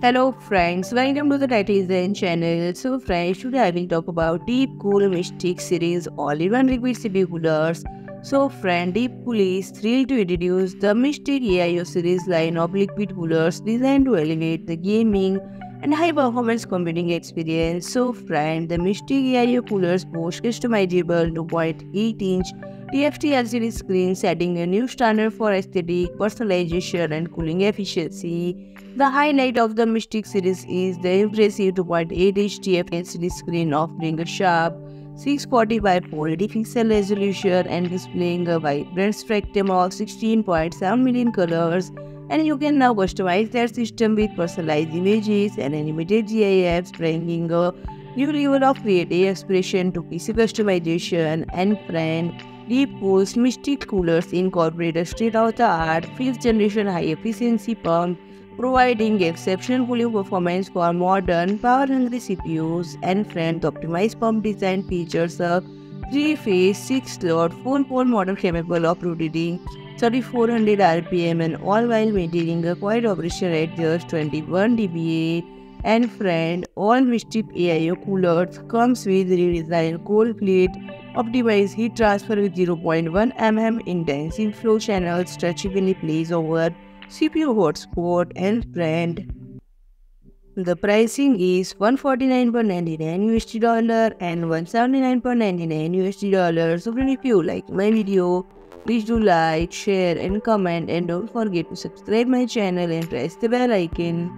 Hello friends, welcome to the Redesigned channel. So friends, today I will talk about DeepCool MYSTIQUE series all-in-one liquid CPU coolers. So friend, DeepCool is thrilled to introduce the MYSTIQUE AIO series line of liquid coolers designed to elevate the gaming and high-performance computing experience. So friend, the MYSTIQUE AIO coolers boast customizable 2.8-inch TFT LCD screen, setting a new standard for aesthetic, personalization, and cooling efficiency. The highlight of the MYSTIQUE series is the impressive 2.8-inch TFT LCD screen, offering a sharp 640 by 480 pixel resolution and displaying a vibrant spectrum of 16.7 million colors. And you can now customize their system with personalized images and animated GIFs, bringing a new level of creative expression to PC customization. And friend, DeepCool's MYSTIQUE coolers incorporate a state-of-the-art 5th-generation high-efficiency pump, providing exceptional cooling performance for modern, power-hungry CPUs. And friend, the optimized pump design features a 3-phase, 6-slot, full-pole model capable of rotating 3400 RPM, and all while maintaining a quiet operation at just 21 dBA. And friend, all MYSTIQUE AIO coolers comes with redesigned coldplate, optimized heat transfer with 0.1 mm intensive flow channels, strategically placed over CPU hotspot. And friend, the pricing is $149.99 and $179.99. So friend, if you like my video, please do like, share and comment, and don't forget to subscribe my channel and press the bell icon.